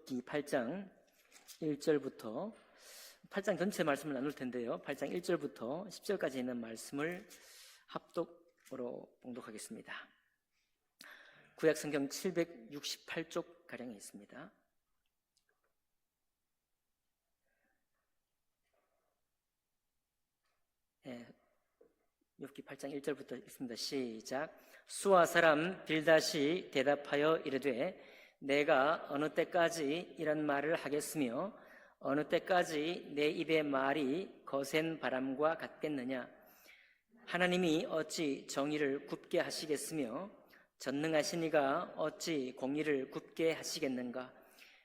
욥기 8장 1절부터 8장 전체 말씀을 나눌 텐데요. 8장 1절부터 10절까지 있는 말씀을 합독으로 봉독하겠습니다. 구약 성경 768쪽 가량에 있습니다. 욥기 8장 1절부터 읽습니다. 시작. 수아 사람 빌닷이 대답하여 이르되 내가 어느 때까지 이런 말을 하겠으며 어느 때까지 내 입의 말이 거센 바람과 같겠느냐. 하나님이 어찌 정의를 굽게 하시겠으며 전능하신 이가 어찌 공의를 굽게 하시겠는가.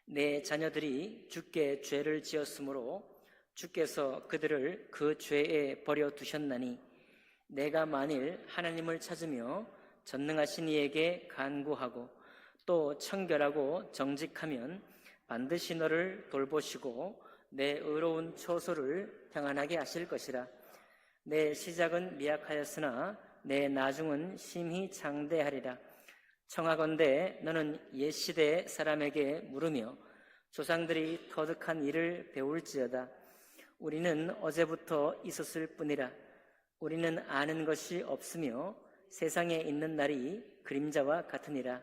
내 자녀들이 주께 죄를 지었으므로 주께서 그들을 그 죄에 버려 두셨나니 내가 만일 하나님을 찾으며 전능하신 이에게 간구하고 또 청결하고 정직하면 반드시 너를 돌보시고 내 의로운 처소를 평안하게 하실 것이라. 내 시작은 미약하였으나 내 나중은 심히 장대하리라. 청하건대 너는 옛시대 사람에게 물으며 조상들이 터득한 일을 배울지어다. 우리는 어제부터 있었을 뿐이라. 우리는 아는 것이 없으며 세상에 있는 날이 그림자와 같으니라.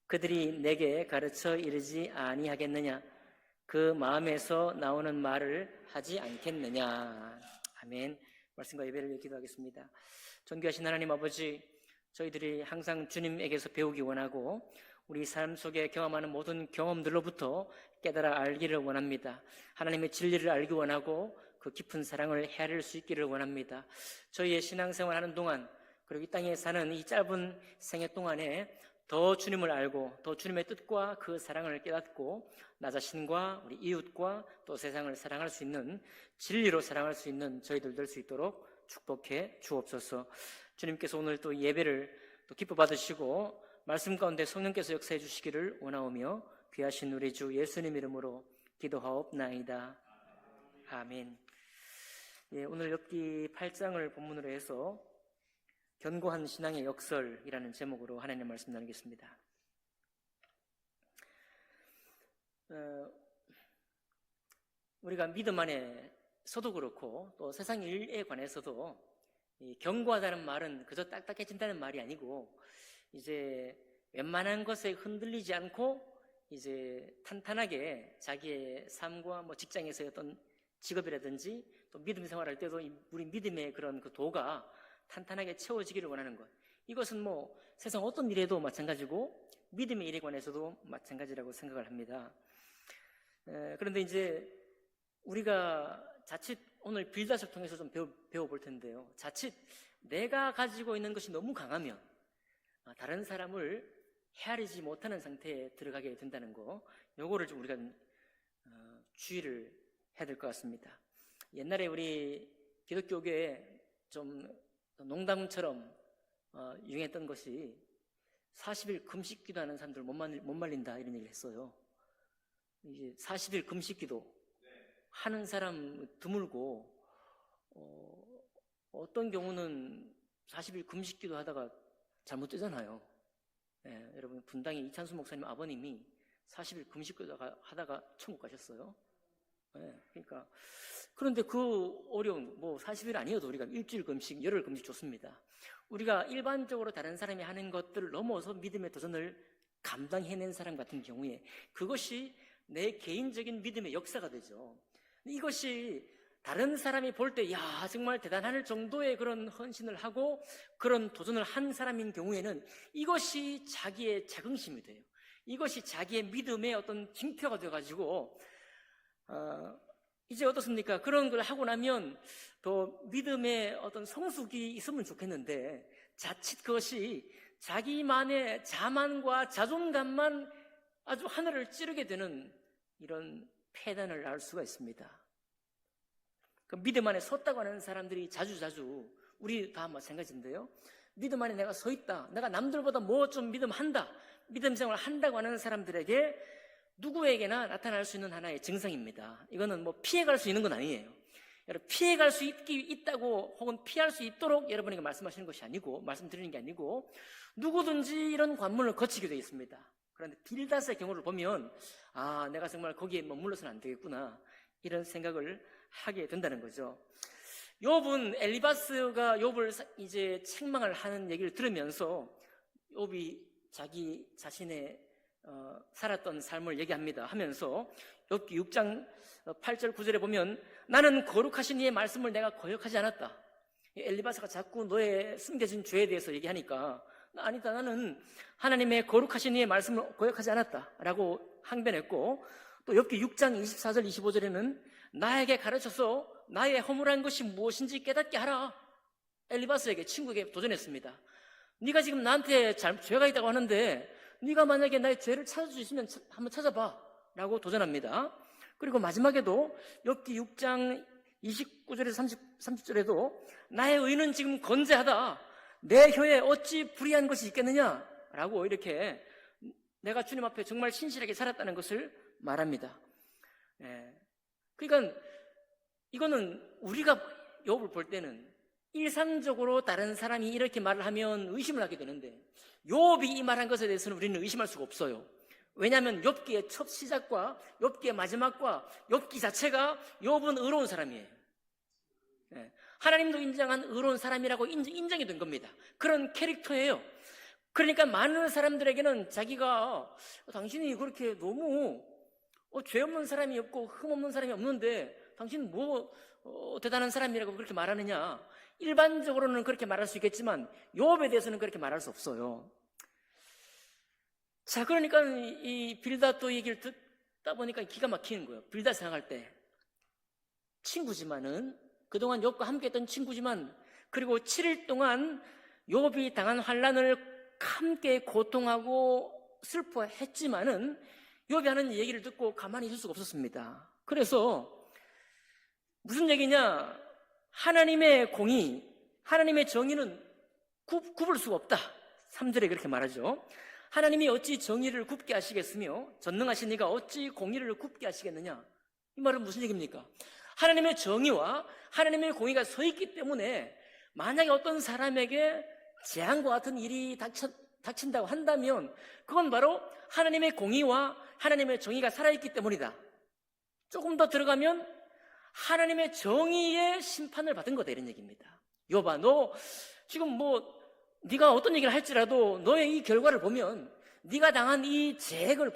그들이 내게 가르쳐 이르지 아니하겠느냐. 그 마음에서 나오는 말을 하지 않겠느냐. 아멘. 말씀과 예배를 위해 기도하겠습니다. 존귀하신 하나님 아버지, 저희들이 항상 주님에게서 배우기 원하고 우리 삶 속에 경험하는 모든 경험들로부터 깨달아 알기를 원합니다. 하나님의 진리를 알기 원하고 그 깊은 사랑을 헤아릴 수 있기를 원합니다. 저희의 신앙생활 하는 동안 그리고 이 땅에 사는 이 짧은 생애 동안에 더 주님을 알고 더 주님의 뜻과 그 사랑을 깨닫고 나 자신과 우리 이웃과 또 세상을 사랑할 수 있는, 진리로 사랑할 수 있는 저희들 될 수 있도록 축복해 주옵소서. 주님께서 오늘 또 예배를 또 기뻐 받으시고 말씀 가운데 성령께서 역사해 주시기를 원하오며 귀하신 우리 주 예수님 이름으로 기도하옵나이다. 아멘. 오늘 욥기 8장을 본문으로 해서 견고한 신앙의 역설이라는 제목으로 하나님의 말씀 나누겠습니다. 우리가 믿음 안에서도 그렇고 또 세상 일에 관해서도 견고하다는 말은 그저 딱딱해진다는 말이 아니고 이제 웬만한 것에 흔들리지 않고 이제 탄탄하게 자기의 삶과 뭐 직장에서의 어떤 직업이라든지 또 믿음 생활할 때도 우리 믿음의 그런 그 도가 탄탄하게 채워지기를 원하는 것. 이것은 뭐 세상 어떤 일에도 마찬가지고 믿음의 일에 관해서도 마찬가지라고 생각을 합니다. 그런데 이제 우리가 자칫 오늘 빌닷을 통해서 좀 배워볼 텐데요. 자칫 내가 가지고 있는 것이 너무 강하면 다른 사람을 헤아리지 못하는 상태에 들어가게 된다는 거, 요거를 좀 우리가 주의를 해야 될 것 같습니다. 옛날에 우리 기독교계에 좀 농담처럼 유행했던 것이 40일 금식기도 하는 사람들 못 말린다 이런 얘기를 했어요. 이제 40일 금식기도 하는 사람 드물고 어떤 경우는 40일 금식기도 하다가 잘못되잖아요. 여러분 분당의 이찬수 목사님 아버님이 40일 금식기도 하다가 천국 가셨어요. 그러니까 그런데 그 어려운 뭐 40일 아니어도 우리가 일주일 금식, 열흘 금식 좋습니다. 우리가 일반적으로 다른 사람이 하는 것들을 넘어서 믿음의 도전을 감당해낸 사람 같은 경우에 그것이 내 개인적인 믿음의 역사가 되죠. 이것이 다른 사람이 볼 때 야 정말 대단할 정도의 그런 헌신을 하고 그런 도전을 한 사람인 경우에는 이것이 자기의 자긍심이 돼요. 이것이 자기의 믿음의 어떤 징표가 돼가지고 이제 어떻습니까? 그런 걸 하고 나면 더 믿음의 어떤 성숙이 있으면 좋겠는데 자칫 그것이 자기만의 자만과 자존감만 아주 하늘을 찌르게 되는 이런 폐단을 알 수가 있습니다. 그 믿음 안에 섰다고 하는 사람들이 자주 우리 다 마찬가지인데요. 믿음 안에 내가 서 있다. 내가 남들보다 뭐 좀 믿음한다. 믿음 생활을 한다고 하는 사람들에게 누구에게나 나타날 수 있는 하나의 증상입니다. 이거는 뭐 피해갈 수 있는 건 아니에요. 여러분 피해갈 수 있다고 혹은 피할 수 있도록 여러분에게 말씀하시는 것이 아니고 말씀드리는 게 아니고 누구든지 이런 관문을 거치게 되어 있습니다. 그런데 빌닷의 경우를 보면 아, 내가 정말 거기에 머물러서는 안 되겠구나 이런 생각을 하게 된다는 거죠. 욥은 엘리바스가 욥을 이제 책망을 하는 얘기를 들으면서 욥이 자기 자신의 살았던 삶을 얘기합니다. 하면서 욥기 6장 8절 9절에 보면 나는 거룩하신 이의 말씀을 내가 거역하지 않았다. 엘리바스가 자꾸 너의 숨겨진 죄에 대해서 얘기하니까 아니다, 나는 하나님의 거룩하신 이의 말씀을 거역하지 않았다 라고 항변했고, 또 욥기 6장 24절 25절에는 나에게 가르쳐서 나의 허물한 것이 무엇인지 깨닫게 하라. 엘리바스에게, 친구에게 도전했습니다. 네가 지금 나한테 죄가 있다고 하는데 네가 만약에 나의 죄를 찾을 수 있으면 한번 찾아봐 라고 도전합니다. 그리고 마지막에도 욥기 6장 29절에서 30절에도 나의 의는 지금 건재하다. 내 혀에 어찌 불의한 것이 있겠느냐 라고 이렇게 내가 주님 앞에 정말 신실하게 살았다는 것을 말합니다. 그러니까 이거는 우리가 욥을 볼 때는 일상적으로 다른 사람이 이렇게 말을 하면 의심을 하게 되는데 욥이 이 말한 것에 대해서는 우리는 의심할 수가 없어요. 왜냐하면 욥기의 첫 시작과 욥기의 마지막과 욥기 자체가 욥은 의로운 사람이에요. 하나님도 인정한 의로운 사람이라고 인정이 된 겁니다. 그런 캐릭터예요. 그러니까 많은 사람들에게는 자기가 당신이 그렇게 너무 죄 없는 사람이 없고 흠 없는 사람이 없는데 당신은 대단한 사람이라고 그렇게 말하느냐, 일반적으로는 그렇게 말할 수 있겠지만 욥에 대해서는 그렇게 말할 수 없어요. 자, 그러니까 이 빌닷도 얘기를 듣다 보니까 기가 막히는 거예요. 빌닷 생각할 때 친구지만은, 그동안 욥과 함께 했던 친구지만, 그리고 7일 동안 욥이 당한 환난을 함께 고통하고 슬퍼했지만은 욥이 하는 얘기를 듣고 가만히 있을 수가 없었습니다. 그래서 무슨 얘기냐, 하나님의 공의, 하나님의 정의는 굽을 수가 없다. 3절에 그렇게 말하죠. 하나님이 어찌 정의를 굽게 하시겠으며 전능하신 이가 어찌 공의를 굽게 하시겠느냐. 이 말은 무슨 얘기입니까? 하나님의 정의와 하나님의 공의가 서 있기 때문에 만약에 어떤 사람에게 재앙과 같은 일이 닥친다고 한다면 그건 바로 하나님의 공의와 하나님의 정의가 살아있기 때문이다. 조금 더 들어가면 하나님의 정의의 심판을 받은 거다, 이런 얘기입니다. 욥아, 너 지금 네가 어떤 얘기를 할지라도 너의 이 결과를 보면, 네가 당한 이 재해를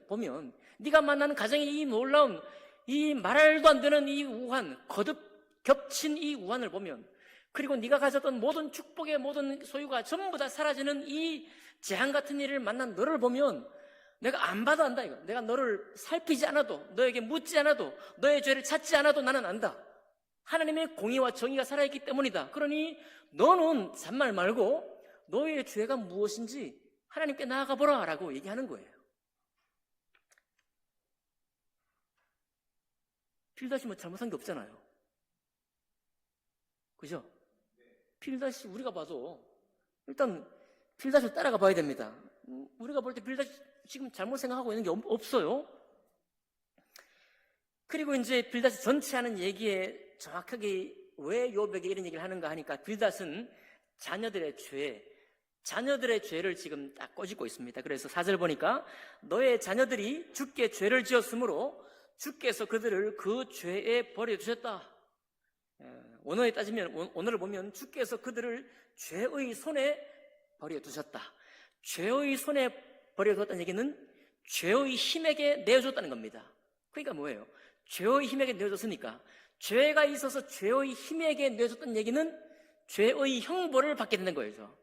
보면, 네가 만나는 가정의 이 놀라운, 이 말도 안 되는 이 우환, 거듭 겹친 이 우환을 보면, 그리고 네가 가졌던 모든 축복의 모든 소유가 전부 다 사라지는 이 재앙 같은 일을 만난 너를 보면 내가 안 봐도 안다, 이거. 내가 너를 살피지 않아도, 너에게 묻지 않아도, 너의 죄를 찾지 않아도 나는 안다. 하나님의 공의와 정의가 살아있기 때문이다. 그러니 너는 잔말 말고 너의 죄가 무엇인지 하나님께 나아가 보라 라고 얘기하는 거예요. 빌닷이 잘못한 게 없잖아요. 그죠? 빌닷이 우리가 봐도 일단 빌닷을 따라가 봐야 됩니다. 우리가 볼 때 빌닷이 지금 잘못 생각하고 있는 게 없어요. 그리고 이제 빌닷이 전체 하는 얘기에 정확하게 왜 욥에게 이런 얘기를 하는가 하니까, 빌닷은 자녀들의 죄를 지금 딱 꼬집고 있습니다. 그래서 4절 보니까 너의 자녀들이 주께 죄를 지었으므로 주께서 그들을 그 죄에 버려두셨다. 원어에 따지면, 원어를 보면 주께서 그들을 죄의 손에 버려두셨다. 죄의 손에 버려두었다는 얘기는 죄의 힘에게 내어줬다는 겁니다. 그러니까 뭐예요? 죄의 힘에게 내어줬으니까, 죄가 있어서 죄의 힘에게 내어줬다는 얘기는 죄의 형벌을 받게 되는 거예요.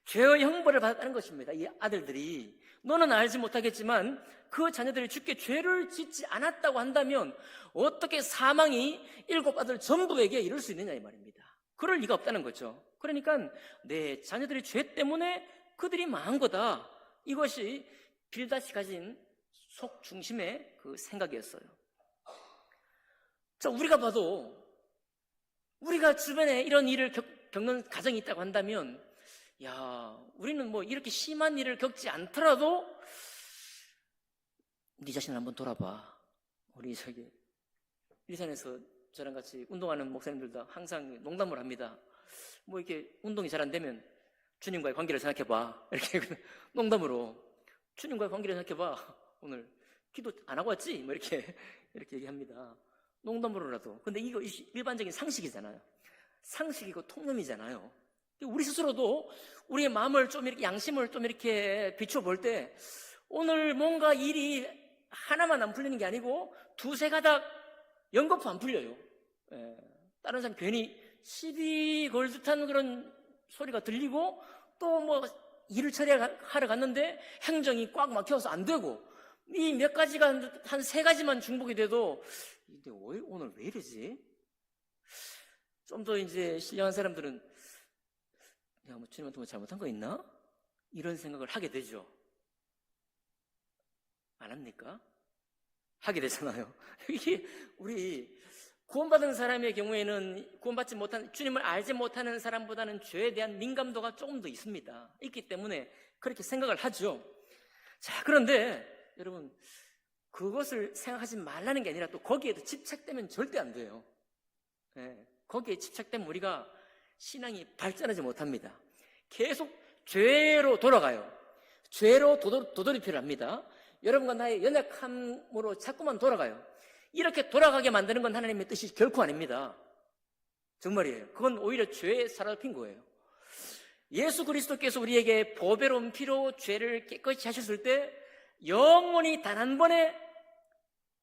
죄의 형벌을 받았다는 것입니다. 이 아들들이, 너는 알지 못하겠지만 그 자녀들이 주께 죄를 짓지 않았다고 한다면 어떻게 사망이 7 아들 전부에게 이룰 수 있느냐, 이 말입니다. 그럴 리가 없다는 거죠. 그러니까 내 자녀들의 죄 때문에 그들이 망한 거다. 이것이 빌닷이 가진 속 중심의 그 생각이었어요. 자, 우리가 봐도, 우리가 주변에 이런 일을 겪는 가정이 있다고 한다면, 우리는 이렇게 심한 일을 겪지 않더라도 네 자신을 한번 돌아봐. 우리 일산에서 저랑 같이 운동하는 목사님들도 항상 농담을 합니다. 이렇게 운동이 잘 안 되면 주님과의 관계를 생각해봐. 이렇게 농담으로. 주님과의 관계를 생각해봐. 오늘 기도 안 하고 왔지? 뭐 이렇게 얘기합니다. 농담으로라도. 근데 이거 일반적인 상식이잖아요. 상식이고 통념이잖아요. 우리 스스로도 우리의 마음을 좀 이렇게, 양심을 좀 이렇게 비춰볼 때, 오늘 뭔가 일이 하나만 안 풀리는 게 아니고 두세 가닥 연거푸 안 풀려요. 예. 다른 사람 괜히 시비 걸 듯한 그런 소리가 들리고, 또 뭐 일을 처리하러 갔는데 행정이 꽉 막혀서 안 되고, 이 몇 가지가 한 세 가지만 중복이 돼도, 근데 오늘 왜 이러지? 좀 더 이제 신령한 사람들은, 내가 뭐 주님한테 뭐 잘못한 거 있나? 이런 생각을 하게 되죠. 안 합니까? 하게 되잖아요. 이게 우리 구원받은 사람의 경우에는 구원받지 못한, 주님을 알지 못하는 사람보다는 죄에 대한 민감도가 조금 더 있습니다. 있기 때문에 그렇게 생각을 하죠. 자, 그런데 여러분, 그것을 생각하지 말라는 게 아니라 또 거기에도 집착되면 절대 안 돼요. 네, 거기에 집착되면 우리가 신앙이 발전하지 못합니다. 계속 죄로 돌아가요. 죄로 도돌이표를 합니다. 여러분과 나의 연약함으로 자꾸만 돌아가요. 이렇게 돌아가게 만드는 건 하나님의 뜻이 결코 아닙니다. 정말이에요. 그건 오히려 죄에 사로잡힌 거예요. 예수 그리스도께서 우리에게 보배로운 피로 죄를 깨끗이 하셨을 때 영원히 단 한 번에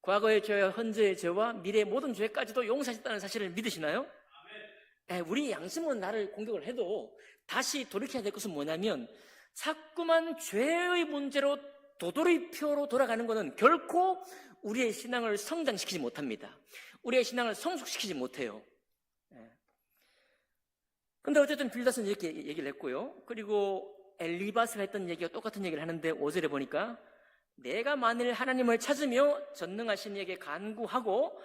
과거의 죄와 현재의 죄와 미래의 모든 죄까지도 용서하셨다는 사실을 믿으시나요? 우리 양심은 나를 공격을 해도 다시 돌이켜야 될 것은 뭐냐면, 자꾸만 죄의 문제로 도돌이표로 돌아가는 것은 결코 우리의 신앙을 성장시키지 못합니다. 우리의 신앙을 성숙시키지 못해요. 근데 어쨌든 빌닷은 이렇게 얘기를 했고요. 그리고 엘리바스가 했던 얘기가 똑같은 얘기를 하는데 5절에 보니까, 내가 만일 하나님을 찾으며 전능하신 이에게 간구하고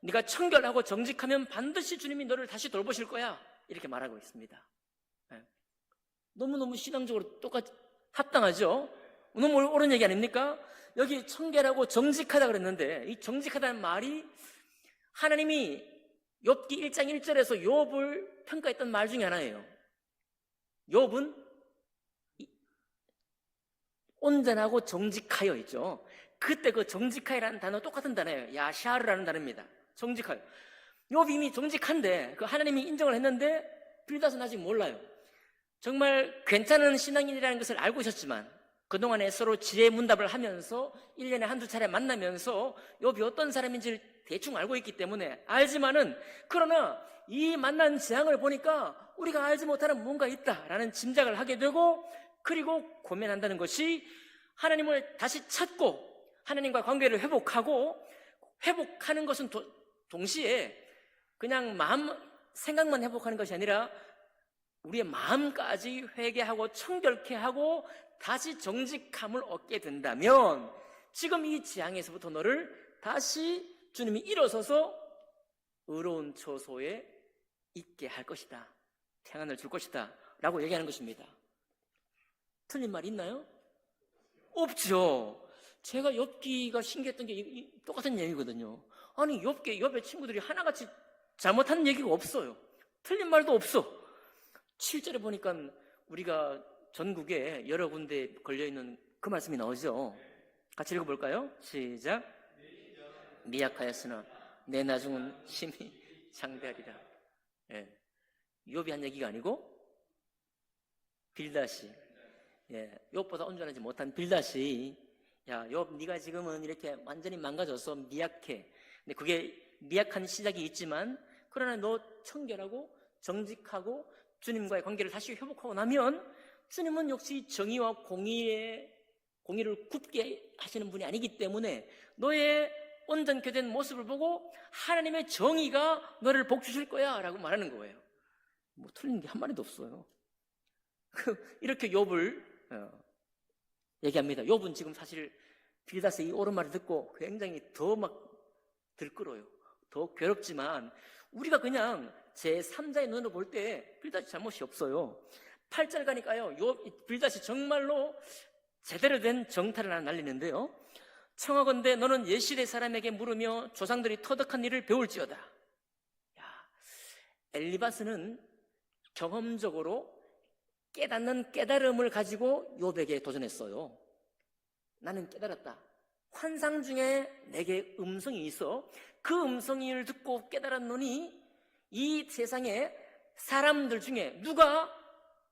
네가 청결하고 정직하면 반드시 주님이 너를 다시 돌보실 거야, 이렇게 말하고 있습니다. 너무너무 신앙적으로 똑같이 합당하죠? 너무 옳은 얘기 아닙니까? 여기 청결하고 정직하다 그랬는데, 이 정직하다는 말이 하나님이 욥기 1장 1절에서 욥을 평가했던 말 중에 하나예요. 욥은 온전하고 정직하여 있죠. 그때 그 정직하여라는 단어 똑같은 단어예요. 야샤르라는 단어입니다. 정직하여. 욥이 이미 정직한데 그 하나님이 인정을 했는데 빌닷은 아직 몰라요. 정말 괜찮은 신앙인이라는 것을 알고 있었지만 그동안에 서로 지혜 문답을 하면서 1년에 한두 차례 만나면서 욥이 어떤 사람인지를 대충 알고 있기 때문에 알지만은, 그러나 이 만난 재앙을 보니까 우리가 알지 못하는 뭔가 있다라는 짐작을 하게 되고, 그리고 고민한다는 것이 하나님을 다시 찾고 하나님과 관계를 회복하는 것은 동시에 그냥 생각만 회복하는 것이 아니라 우리의 마음까지 회개하고 청결케 하고 다시 정직함을 얻게 된다면, 지금 이 재앙에서부터 너를 다시 주님이 일어서서 의로운 처소에 있게 할 것이다, 평안을 줄 것이다 라고 얘기하는 것입니다. 틀린 말 있나요? 없죠. 제가 욥기가 신기했던 게 똑같은 얘기거든요. 아니, 욥의 친구들이 하나같이 잘못한 얘기가 없어요. 틀린 말도 없어. 7절에 보니까 우리가 전국에 여러 군데 걸려있는 그 말씀이 나오죠. 같이 읽어볼까요? 시작. 미약하였으나 내 나중은 심히 장대하리라. 욥이 한 얘기가 아니고 빌닷이, 욥보다 온전하지 못한 빌닷이, 야, 욥, 네가 지금은 이렇게 완전히 망가져서 미약해. 근데 그게 미약한 시작이 있지만, 그러나 너 청결하고 정직하고 주님과의 관계를 다시 회복하고 나면 주님은 역시 정의와 공의를 굳게 하시는 분이 아니기 때문에 너의 온전케 된 모습을 보고 하나님의 정의가 너를 복 주실 거야 라고 말하는 거예요. 뭐 틀린 게 한 마리도 없어요. 이렇게 욥을 얘기합니다. 욥은 지금 사실 빌닷의 이 옳은 말을 듣고 굉장히 더 막 들끓어요. 더 괴롭지만 우리가 그냥 제3자의 눈으로 볼 때 빌닷이 잘못이 없어요. 8절 가니까요, 빌닷이 정말로 제대로 된 정탈을 하나 날리는데요. 청하건대 너는 옛시대 사람에게 물으며 조상들이 터득한 일을 배울지어다. 엘리바스는 경험적으로 깨닫는 깨달음을 가지고 욥에게 도전했어요. 나는 깨달았다. 환상 중에 내게 음성이 있어 그 음성을 듣고 깨달았노니 이 세상에 사람들 중에 누가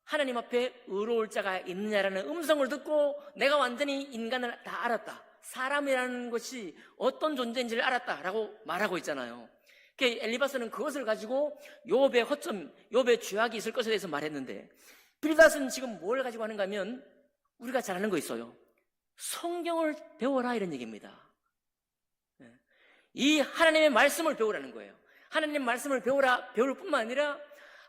하나님 앞에 의로울 자가 있느냐라는 음성을 듣고 내가 완전히 인간을 다 알았다. 사람이라는 것이 어떤 존재인지를 알았다라고 말하고 있잖아요. 엘리바스는 그것을 가지고 욥의 허점, 욥의 죄악이 있을 것에 대해서 말했는데, 빌닷은 지금 뭘 가지고 하는가 하면 우리가 잘 아는 거 있어요. 성경을 배워라 이런 얘기입니다. 이 하나님의 말씀을 배우라는 거예요. 하나님의 말씀을 배울 뿐만 아니라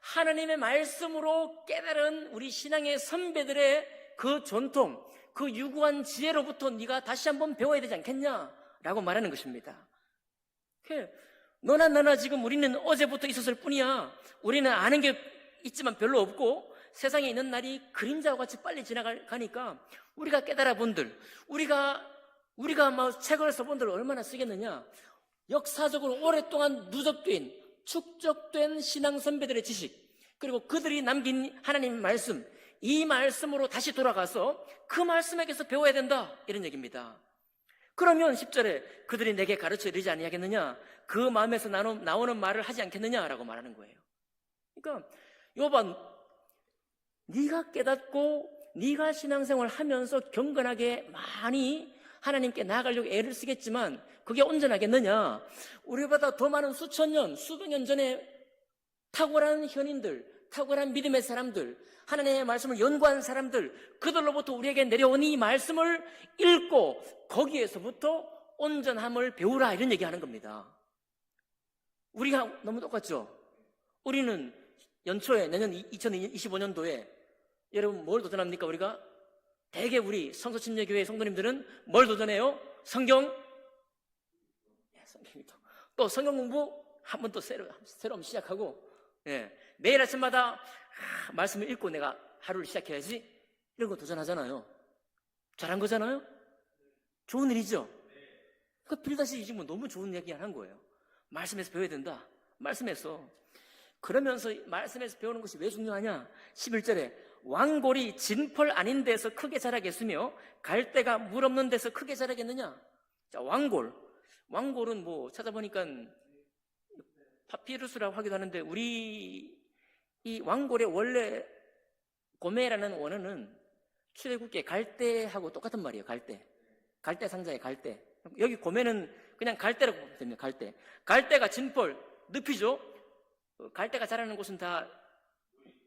하나님의 말씀으로 깨달은 우리 신앙의 선배들의 그 전통, 그 유구한 지혜로부터 네가 다시 한번 배워야 되지 않겠냐라고 말하는 것입니다. 너나 나나 지금 우리는 어제부터 있었을 뿐이야. 우리는 아는 게 있지만 별로 없고 세상에 있는 날이 그림자와 같이 빨리 지나가니까 우리가 깨달아 본들, 우리가 뭐 책을 써본들 얼마나 쓰겠느냐. 역사적으로 오랫동안 누적된, 축적된 신앙 선배들의 지식, 그리고 그들이 남긴 하나님의 말씀, 이 말씀으로 다시 돌아가서 그 말씀에게서 배워야 된다 이런 얘기입니다. 그러면 10절에 그들이 내게 가르쳐 이르지 아니하겠느냐, 그 마음에서 나오는 말을 하지 않겠느냐라고 말하는 거예요. 그러니까 욥아, 네가 깨닫고 네가 신앙생활 하면서 경건하게 많이 하나님께 나아가려고 애를 쓰겠지만 그게 온전하겠느냐? 우리보다 더 많은 수천 년, 수백 년 전에 탁월한 현인들, 탁월한 믿음의 사람들, 하나님의 말씀을 연구한 사람들, 그들로부터 우리에게 내려온 이 말씀을 읽고 거기에서부터 온전함을 배우라 이런 얘기하는 겁니다. 우리가 너무 똑같죠? 우리는 연초에 내년 2025년도에 여러분 뭘 도전합니까? 우리가 대개 우리 성서침례교회 성도님들은 뭘 도전해요? 성경? 성경이죠. 또 성경 공부 한 번 또 새로 한번 시작하고, 매일 아침마다 말씀을 읽고 내가 하루를 시작해야지 이런 거 도전하잖아요. 잘한 거잖아요? 좋은 일이죠? 그 빌닷이 지금 너무 좋은 얘기 한 거예요. 말씀에서 배워야 된다. 말씀에서. 그러면서 말씀에서 배우는 것이 왜 중요하냐? 11절에 왕골이 진펄 아닌 데서 크게 자라겠으며 갈대가 물 없는 데서 크게 자라겠느냐? 자, 왕골은 뭐 찾아보니까 파피루스라고 하기도 하는데 우리 이 왕골의 원래 고메라는 원어는 출애굽기의 갈대하고 똑같은 말이에요. 갈대 상자의 갈대. 여기 고메는 그냥 갈대라고 보면 됩니다. 갈대가 진펄, 늪이죠. 갈대가 자라는 곳은 다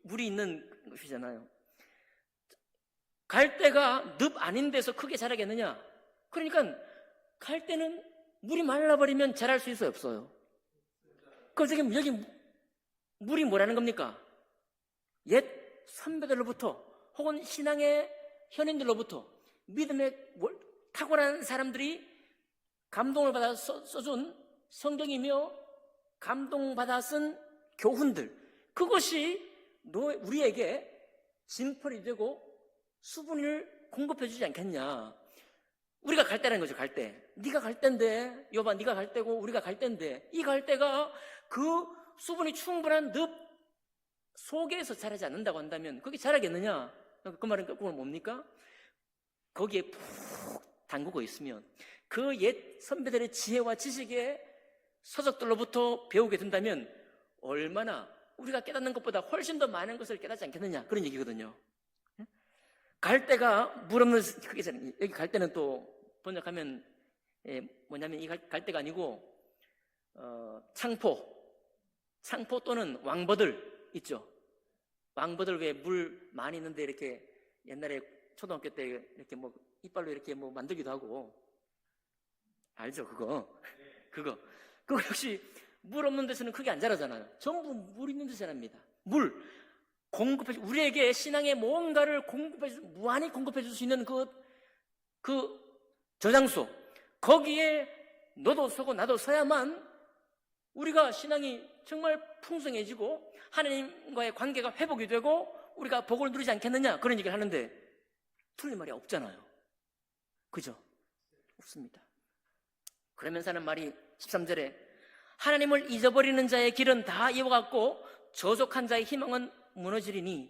물이 있는 곳이잖아요. 갈대가 늪 아닌 데서 크게 자라겠느냐? 그러니까 갈대는 물이 말라버리면 자랄 수 있어요, 없어요? 그럼 지금 여기 물이 뭐라는 겁니까? 옛 선배들로부터 혹은 신앙의 현인들로부터 믿음의 탁월한 사람들이 감동을 받아 써준 성경이며 감동받아 쓴 교훈들, 그것이 우리에게 진펄이 되고 수분을 공급해 주지 않겠냐. 우리가 갈대라는 거죠. 갈대. 네가 갈대인데, 여봐, 네가 갈대고 우리가 갈대인데, 이 갈대가 그 수분이 충분한 늪 속에서 자라지 않는다고 한다면 그게 자라겠느냐? 그 말은 거꾸로 뭡니까? 거기에 푹 담그고 있으면 그 옛 선배들의 지혜와 지식의 서적들로부터 배우게 된다면 얼마나 우리가 깨닫는 것보다 훨씬 더 많은 것을 깨닫지 않겠느냐, 그런 얘기거든요. 갈대가 물 없는 크게 자라는, 여기 갈대는 또 번역하면 뭐냐면 이 갈대가 아니고 창포 또는 왕버들 있죠. 왕버들 왜 물 많이 있는데 이렇게 옛날에 초등학교 때 이렇게 뭐 이빨로 이렇게 뭐 만들기도 하고, 알죠? 그거 역시 물 없는 데서는 크게 안 자라잖아요. 전부 물 있는 데서 자랍니다. 물 공급해, 우리에게 신앙의 뭔가를 무한히 공급해 줄 수 있는 그 저장소, 거기에 너도 서고 나도 서야만 우리가 신앙이 정말 풍성해지고 하나님과의 관계가 회복이 되고 우리가 복을 누리지 않겠느냐, 그런 얘기를 하는데 틀린 말이 없잖아요. 그죠? 없습니다. 그러면서 하는 말이 13절에 하나님을 잊어버리는 자의 길은 다 이와 같고 저속한 자의 희망은 무너지리니.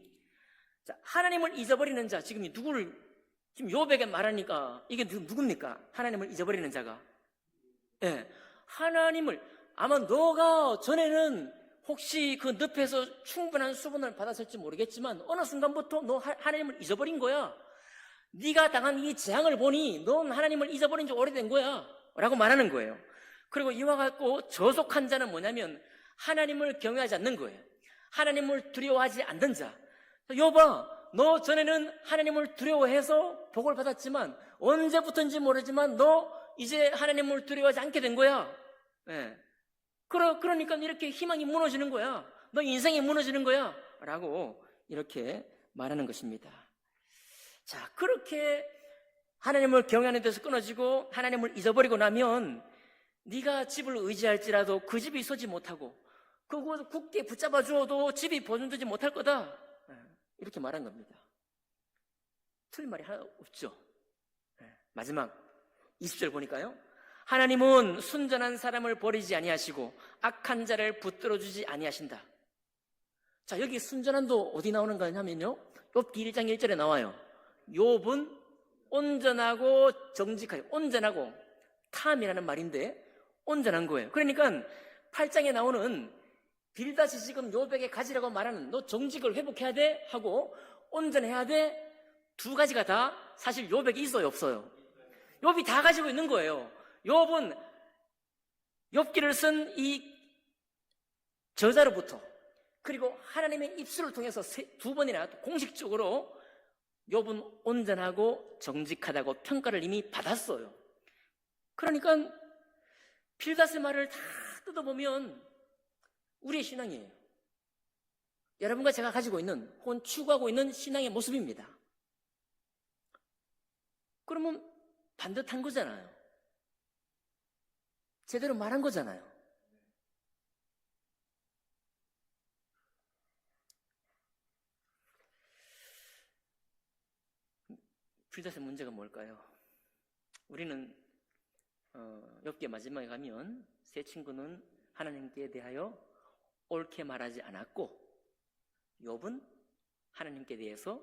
자, 하나님을 잊어버리는 자, 지금 누구를 지금 욥에게 말하니까 이게 누굽니까? 하나님을 잊어버리는 자가. 예, 하나님을 아마 너가 전에는 혹시 그 늪에서 충분한 수분을 받았을지 모르겠지만 어느 순간부터 너 하나님을 잊어버린 거야. 네가 당한 이 재앙을 보니 넌 하나님을 잊어버린 지 오래된 거야 라고 말하는 거예요. 그리고 이와 같고 저속한 자는 뭐냐면 하나님을 경외하지 않는 거예요. 하나님을 두려워하지 않는 자. 욥아, 너 전에는 하나님을 두려워해서 복을 받았지만 언제부터인지 모르지만 너 이제 하나님을 두려워하지 않게 된 거야. 예. 그러니까 이렇게 희망이 무너지는 거야. 너 인생이 무너지는 거야 라고 이렇게 말하는 것입니다. 자, 그렇게 하나님을 경외하는 데서 끊어지고 하나님을 잊어버리고 나면 네가 집을 의지할지라도 그 집이 서지 못하고 그곳 굳게 붙잡아 주어도 집이 보존되지 못할 거다. 이렇게 말한 겁니다. 틀린 말이 하나 없죠. 마지막 20절 보니까요. 하나님은 순전한 사람을 버리지 아니하시고 악한 자를 붙들어 주지 아니하신다. 자, 여기 순전한도 어디 나오는가 하면요. 욥기 1장 1절에 나와요. 욥은 온전하고 정직하여, 온전하고 탐이라는 말인데 온전한 거예요. 그러니까 8장에 나오는 빌닷이 지금 욥에게 가지라고 말하는 너 정직을 회복해야 돼 하고 온전해야 돼 두 가지가 다 사실 욥에게 있어요, 없어요? 욥이 다 가지고 있는 거예요. 욥은 욥기를 쓴 이 저자로부터 그리고 하나님의 입술을 통해서 두 번이나 공식적으로 욥은 온전하고 정직하다고 평가를 이미 받았어요. 그러니까 빌닷의 말을 다 뜯어보면 우리의 신앙이에요. 여러분과 제가 가지고 있는 혹은 추구하고 있는 신앙의 모습입니다. 그러면 반듯한 거잖아요. 제대로 말한 거잖아요. 빌닷의 문제가 뭘까요? 우리는 욥기 마지막에 가면 세 친구는 하나님께 대하여 옳게 말하지 않았고 욥은 하나님께 대해서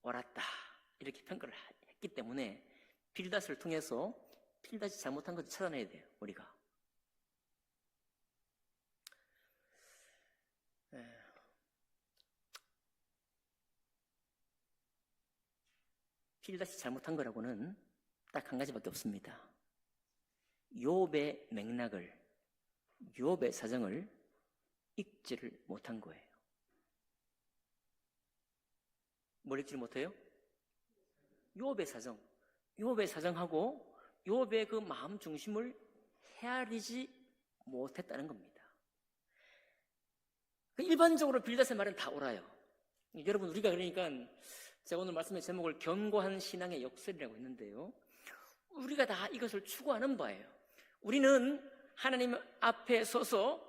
옳았다 이렇게 평가를 했기 때문에 빌닷을 통해서 빌닷이 잘못한 것을 찾아내야 돼요. 우리가 빌닷이 잘못한 거라고는 딱 한 가지밖에 없습니다. 욥의 맥락을, 욥의 사정을 읽지를 못한 거예요. 뭘 읽지를 못해요? 욥의 사정, 욥의 사정하고 욥의 그 마음 중심을 헤아리지 못했다는 겁니다. 일반적으로 빌닷의 말은 다 옳아요. 여러분, 우리가 그러니까 제가 오늘 말씀의 제목을 견고한 신앙의 역설이라고 했는데요. 우리가 다 이것을 추구하는 바예요. 우리는 하나님 앞에 서서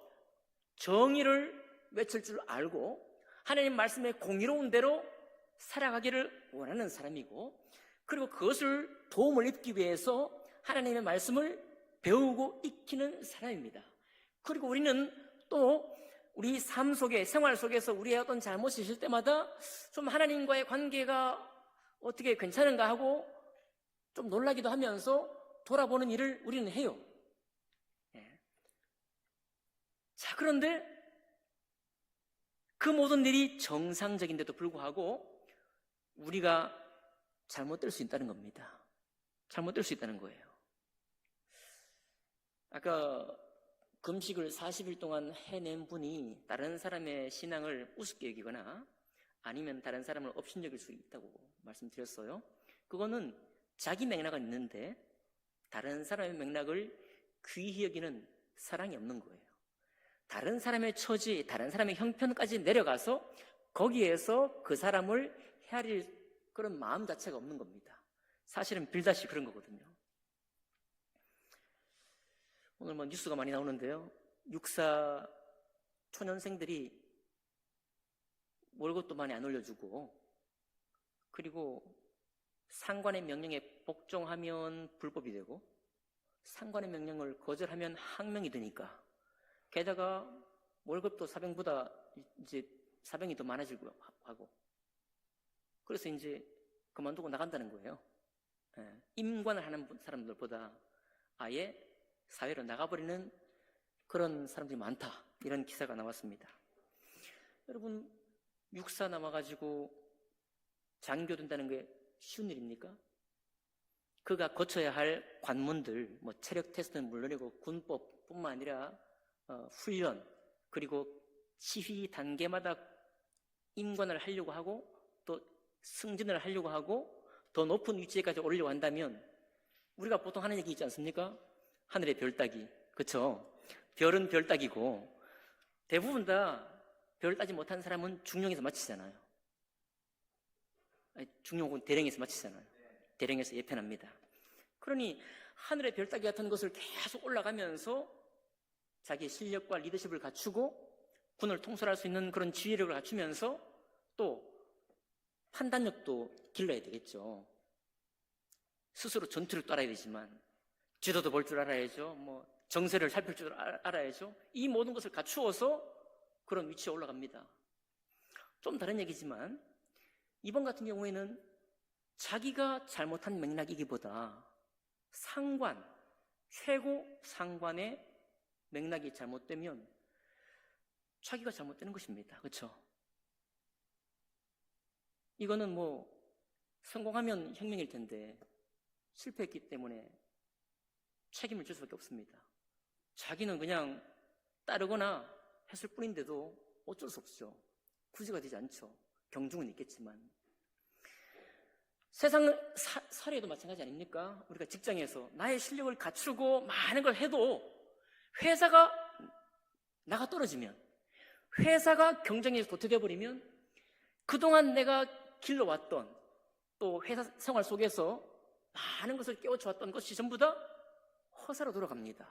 정의를 외칠 줄 알고 하나님 말씀의 공의로운 대로 살아가기를 원하는 사람이고 그리고 그것을 도움을 입기 위해서 하나님의 말씀을 배우고 익히는 사람입니다. 그리고 우리는 또 우리 삶 속에, 생활 속에서 우리의 어떤 잘못이 있을 때마다 좀 하나님과의 관계가 어떻게 괜찮은가 하고 좀 놀라기도 하면서 돌아보는 일을 우리는 해요. 자, 그런데 그 모든 일이 정상적인데도 불구하고 우리가 잘못될 수 있다는 겁니다. 잘못될 수 있다는 거예요. 아까 금식을 40일 동안 해낸 분이 다른 사람의 신앙을 우습게 여기거나 아니면 다른 사람을 업신여길 수 있다고 말씀드렸어요. 그거는 자기 맥락은 있는데 다른 사람의 맥락을 귀히 여기는 사랑이 없는 거예요. 다른 사람의 처지, 다른 사람의 형편까지 내려가서 거기에서 그 사람을 헤아릴 그런 마음 자체가 없는 겁니다. 사실은 빌닷이 그런 거거든요. 오늘 뭐 뉴스가 많이 나오는데요. 육사 초년생들이 월급도 많이 안 올려주고 그리고 상관의 명령에 복종하면 불법이 되고 상관의 명령을 거절하면 항명이 되니까 게다가 월급도 사병보다 이제 사병이 더 많아지고 하고 그래서 이제 그만두고 나간다는 거예요. 임관을 하는 사람들보다 아예 사회로 나가버리는 그런 사람들이 많다, 이런 기사가 나왔습니다. 여러분, 육사 남아가지고 장교 된다는 게 쉬운 일입니까? 그가 거쳐야 할 관문들, 뭐 체력 테스트는 물론이고 군법뿐만 아니라 훈련, 그리고 지휘 단계마다 임관을 하려고 하고 또 승진을 하려고 하고 더 높은 위치에까지 오르려고 한다면 우리가 보통 하는 얘기 있지 않습니까? 하늘의 별 따기, 그렇죠? 별은 별 따기고 대부분 다 별 따지 못한 사람은 중령에서 마치잖아요. 중령 혹은 대령에서 마치잖아요. 대령에서 예편합니다. 그러니 하늘의 별 따기 같은 것을 계속 올라가면서 자기의 실력과 리더십을 갖추고 군을 통솔할 수 있는 그런 지휘력을 갖추면서 또 판단력도 길러야 되겠죠. 스스로 전투를 또 알아야 되지만 지도도 볼 줄 알아야죠. 뭐 정세를 살필 줄 알아야죠. 이 모든 것을 갖추어서 그런 위치에 올라갑니다. 좀 다른 얘기지만 이번 같은 경우에는 자기가 잘못한 맥락이기보다 상관, 최고 상관의 맥락이 잘못되면 자기가 잘못되는 것입니다. 그렇죠? 이거는 뭐 성공하면 혁명일 텐데 실패했기 때문에 책임을 질 수밖에 없습니다. 자기는 그냥 따르거나 했을 뿐인데도 어쩔 수 없죠. 구제가 되지 않죠. 경중은 있겠지만. 세상 사례도 마찬가지 아닙니까? 우리가 직장에서 나의 실력을 갖추고 많은 걸 해도 회사가 나가 떨어지면, 회사가 경쟁에서 도태되어 버리면 그동안 내가 길러왔던 또 회사 생활 속에서 많은 것을 깨우쳐왔던 것이 전부 다 허사로 돌아갑니다.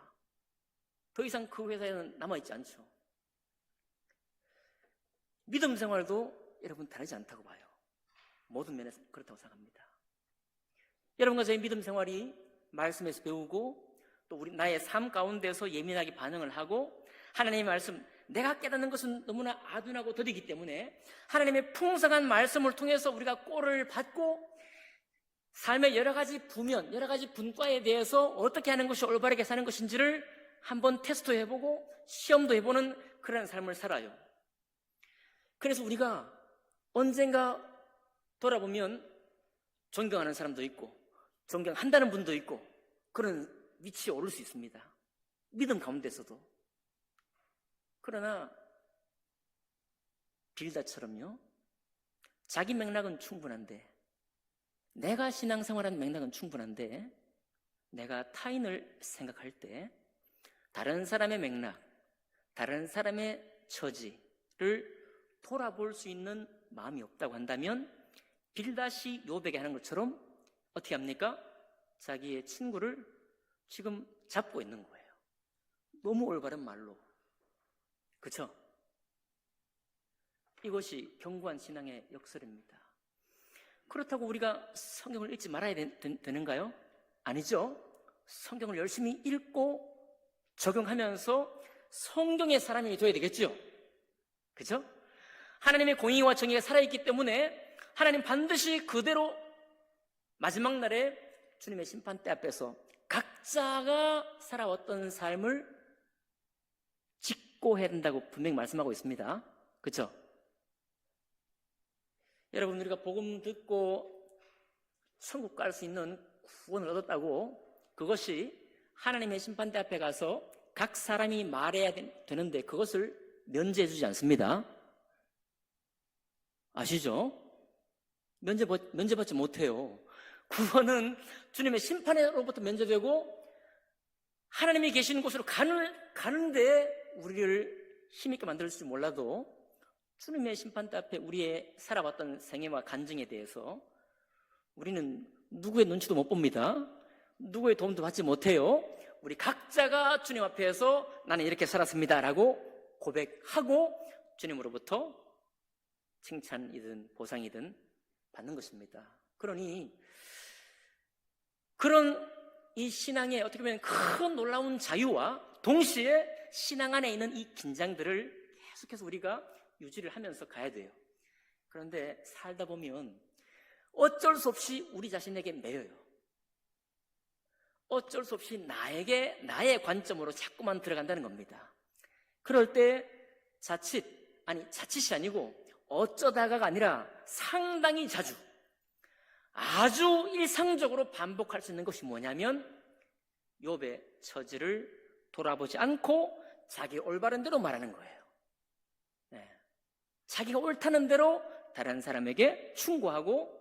더 이상 그 회사에는 남아있지 않죠. 믿음 생활도 여러분 다르지 않다고 봐요. 모든 면에서 그렇다고 생각합니다. 여러분과 저의 믿음 생활이 말씀에서 배우고 또 우리 나의 삶 가운데서 예민하게 반응을 하고 하나님의 말씀, 내가 깨닫는 것은 너무나 아둔하고 더디기 때문에 하나님의 풍성한 말씀을 통해서 우리가 꼴을 받고 삶의 여러 가지 부면, 여러 가지 분과에 대해서 어떻게 하는 것이 올바르게 사는 것인지를 한번 테스트해보고 시험도 해보는 그런 삶을 살아요. 그래서 우리가 언젠가 돌아보면 존경하는 사람도 있고 존경한다는 분도 있고 그런 위치에 오를 수 있습니다. 믿음 가운데서도. 그러나 빌다처럼요, 자기 맥락은 충분한데, 내가 신앙생활하는 맥락은 충분한데 내가 타인을 생각할 때 다른 사람의 맥락, 다른 사람의 처지를 돌아볼 수 있는 마음이 없다고 한다면 빌닷이 욥에게 하는 것처럼 어떻게 합니까? 자기의 친구를 지금 잡고 있는 거예요. 너무 올바른 말로. 그렇죠? 이것이 견고한 신앙의 역설입니다. 그렇다고 우리가 성경을 읽지 말아야 되는가요? 아니죠. 성경을 열심히 읽고 적용하면서 성경의 사람이 되어야 되겠죠. 그렇죠? 하나님의 공의와 정의가 살아있기 때문에 하나님 반드시 그대로 마지막 날에 주님의 심판대 앞에서 각자가 살아왔던 삶을 짓고 해야 된다고 분명히 말씀하고 있습니다. 그렇죠? 여러분, 우리가 복음 듣고 천국 갈 수 있는 구원을 얻었다고 그것이 하나님의 심판대 앞에 가서 각 사람이 말해야 되는데 그것을 면제해 주지 않습니다. 아시죠? 면제받지 못해요. 구원은 주님의 심판으로부터 면제되고 하나님이 계시는 곳으로 가는데 우리를 힘있게 만들지 몰라도 주님의 심판대 앞에 우리의 살아왔던 생애와 간증에 대해서 우리는 누구의 눈치도 못 봅니다. 누구의 도움도 받지 못해요. 우리 각자가 주님 앞에서 나는 이렇게 살았습니다 라고 고백하고 주님으로부터 칭찬이든 보상이든 받는 것입니다. 그러니 그런 이 신앙의 어떻게 보면 큰 놀라운 자유와 동시에 신앙 안에 있는 이 긴장들을 계속해서 우리가 유지를 하면서 가야 돼요. 그런데 살다 보면 어쩔 수 없이 우리 자신에게 매여요. 어쩔 수 없이 나의 관점으로 자꾸만 들어간다는 겁니다. 그럴 때 자칫이 아니고 어쩌다가가 아니라 상당히 자주, 아주 일상적으로 반복할 수 있는 것이 뭐냐면 욥의 처지를 돌아보지 않고 자기 올바른 대로 말하는 거예요. 자기가 옳다는 대로 다른 사람에게 충고하고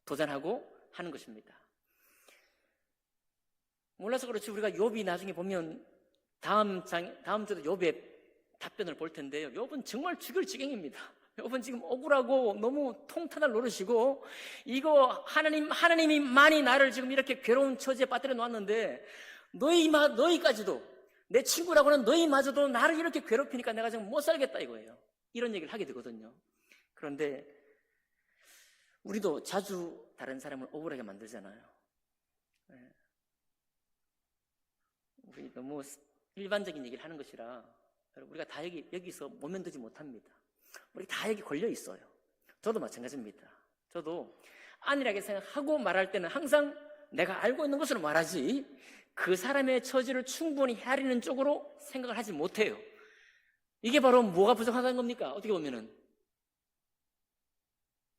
도전하고 하는 것입니다. 몰라서 그렇지 우리가 욥이 나중에 보면 다음 주도 욥의 답변을 볼 텐데요. 욥은 정말 죽을 지경입니다. 욥은 지금 억울하고 너무 통탄할 노릇이고, 이거 하나님이 많이 나를 지금 이렇게 괴로운 처지에 빠뜨려 놓았는데 너희까지도, 내 친구라고는 너희마저도 나를 이렇게 괴롭히니까 내가 지금 못 살겠다 이거예요. 이런 얘기를 하게 되거든요. 그런데 우리도 자주 다른 사람을 억울하게 만들잖아요. 우리 너무 일반적인 얘기를 하는 것이라 우리가 다 여기서 모면두지 못합니다. 우리 다 여기 걸려 있어요. 저도 마찬가지입니다. 저도 안일하게 생각하고 말할 때는 항상 내가 알고 있는 것으로 말하지 그 사람의 처지를 충분히 헤아리는 쪽으로 생각을 하지 못해요. 이게 바로 뭐가 부족하다는 겁니까? 어떻게 보면은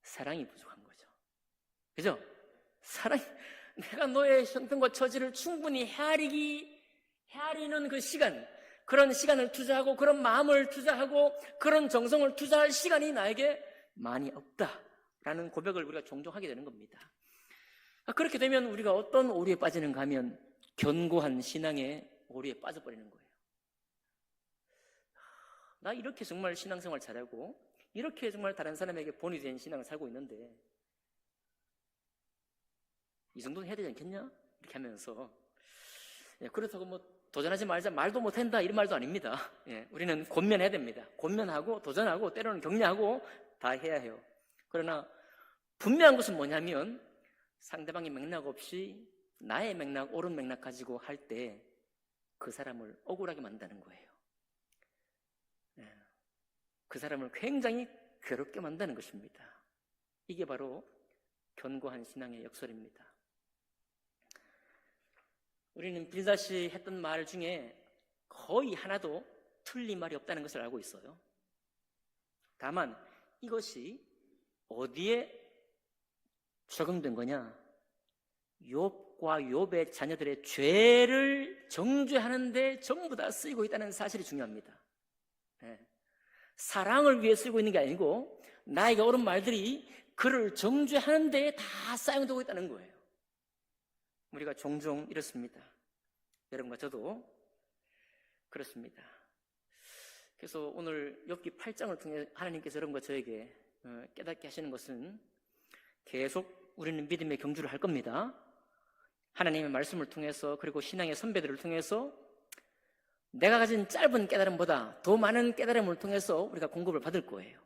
사랑이 부족한 거죠. 그죠? 내가 너의 형편과 처지를 충분히 헤아리는 그 시간, 그런 시간을 투자하고 그런 마음을 투자하고 그런 정성을 투자할 시간이 나에게 많이 없다라는 고백을 우리가 종종 하게 되는 겁니다. 그렇게 되면 우리가 어떤 오류에 빠지는가 하면 견고한 신앙의 오류에 빠져버리는 거예요. 나 이렇게 정말 신앙생활 잘하고 이렇게 정말 다른 사람에게 본이 된 신앙을 살고 있는데 이 정도는 해야 되지 않겠냐? 이렇게 하면서 그렇다고 뭐 도전하지 말자, 말도 못한다 이런 말도 아닙니다. 우리는 권면해야 됩니다. 권면하고 도전하고 때로는 격려하고 다 해야 해요. 그러나 분명한 것은 뭐냐면 상대방의 맥락 없이 나의 맥락, 옳은 맥락 가지고 할 때 그 사람을 억울하게 만드는 거예요. 그 사람을 굉장히 괴롭게 만드는 것입니다. 이게 바로 견고한 신앙의 역설입니다. 우리는 빌닷이 했던 말 중에 거의 하나도 틀린 말이 없다는 것을 알고 있어요. 다만 이것이 어디에 적용된 거냐? 욥과 욥의 자녀들의 죄를 정죄하는 데 전부 다 쓰이고 있다는 사실이 중요합니다. 사랑을 위해 쓰고 있는 게 아니고 나에게 옳은 말들이 그를 정죄하는 데에 다 사용되고 있다는 거예요. 우리가 종종 이렇습니다. 여러분과 저도 그렇습니다. 그래서 오늘 욥기 8장을 통해 하나님께서 여러분과 저에게 깨닫게 하시는 것은 계속 우리는 믿음의 경주를 할 겁니다. 하나님의 말씀을 통해서 그리고 신앙의 선배들을 통해서 내가 가진 짧은 깨달음보다 더 많은 깨달음을 통해서 우리가 공급을 받을 거예요.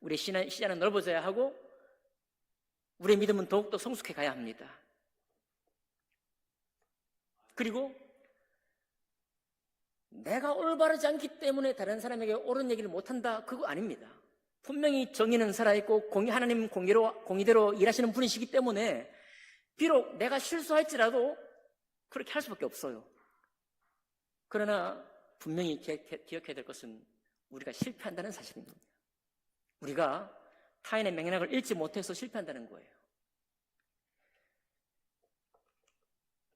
우리의 시야는 넓어져야 하고 우리의 믿음은 더욱더 성숙해 가야 합니다. 그리고 내가 올바르지 않기 때문에 다른 사람에게 옳은 얘기를 못한다, 그거 아닙니다. 분명히 정의는 살아있고 하나님 공의대로 일하시는 분이시기 때문에 비록 내가 실수할지라도 그렇게 할 수밖에 없어요. 그러나 분명히 기억해야 될 것은 우리가 실패한다는 사실입니다. 우리가 타인의 맥락을 읽지 못해서 실패한다는 거예요.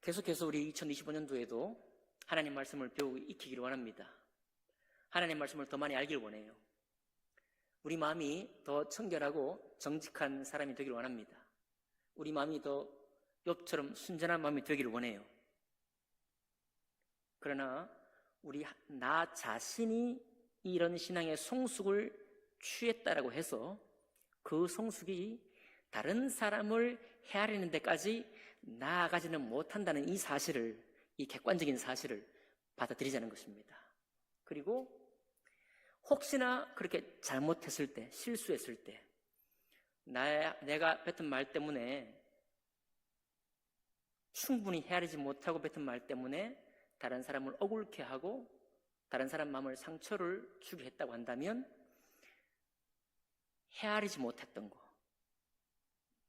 계속해서 우리 2025년도에도 하나님 말씀을 배우고 익히기를 원합니다. 하나님 말씀을 더 많이 알기를 원해요. 우리 마음이 더 청결하고 정직한 사람이 되기를 원합니다. 우리 마음이 더 욥처럼 순전한 마음이 되기를 원해요. 그러나 나 자신이 이런 신앙의 성숙을 취했다라고 해서 그 성숙이 다른 사람을 헤아리는 데까지 나아가지는 못한다는 이 객관적인 사실을 받아들이자는 것입니다. 그리고 혹시나 그렇게 잘못했을 때, 실수했을 때, 내가 뱉은 말 때문에 충분히 헤아리지 못하고 뱉은 말 때문에 다른 사람을 억울케 하고 다른 사람 마음을 상처를 주게 했다고 한다면 헤아리지 못했던 거,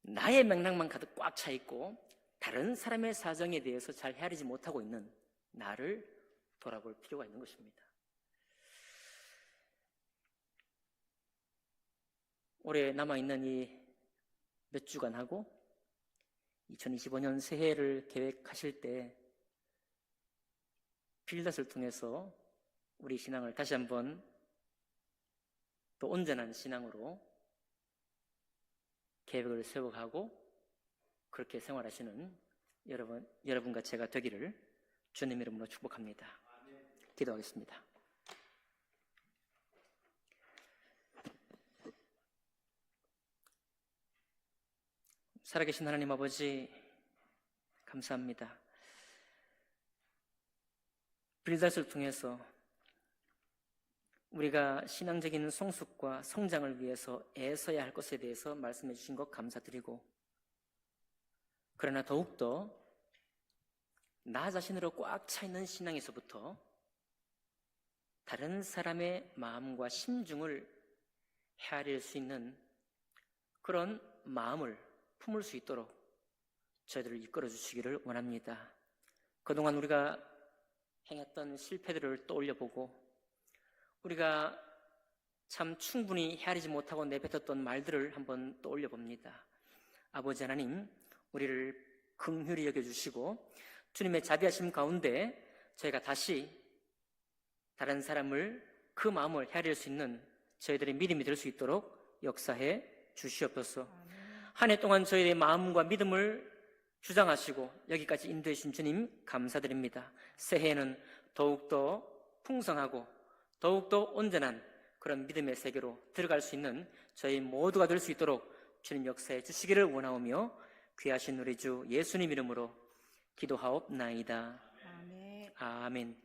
나의 맥락만 가득 꽉 차 있고 다른 사람의 사정에 대해서 잘 헤아리지 못하고 있는 나를 돌아볼 필요가 있는 것입니다. 올해 남아있는 이 몇 주간하고 2025년 새해를 계획하실 때 빌닷을 통해서 우리 신앙을 다시 한번 또 온전한 신앙으로 계획을 세워가고 그렇게 생활하시는 여러분과 제가 되기를 주님 이름으로 축복합니다. 기도하겠습니다. 살아계신 하나님 아버지, 감사합니다. 빌닷을 통해서 우리가 신앙적인 성숙과 성장을 위해서 애써야 할 것에 대해서 말씀해 주신 것 감사드리고, 그러나 더욱더 나 자신으로 꽉 차 있는 신앙에서부터 다른 사람의 마음과 심중을 헤아릴 수 있는 그런 마음을 품을 수 있도록 저희들을 이끌어 주시기를 원합니다. 그동안 우리가 행했던 실패들을 떠올려보고 우리가 참 충분히 헤아리지 못하고 내뱉었던 말들을 한번 떠올려봅니다. 아버지 하나님, 우리를 긍휼히 여겨주시고 주님의 자비하심 가운데 저희가 다시 다른 사람을 그 마음을 헤아릴 수 있는 저희들의 믿음이 될 수 있도록 역사해 주시옵소서. 한 해 동안 저희의 마음과 믿음을 주장하시고 여기까지 인도해 주신 주님 감사드립니다. 새해에는 더욱더 풍성하고 더욱더 온전한 그런 믿음의 세계로 들어갈 수 있는 저희 모두가 될 수 있도록 주님 역사해 주시기를 원하오며 귀하신 우리 주 예수님 이름으로 기도하옵나이다. 아멘.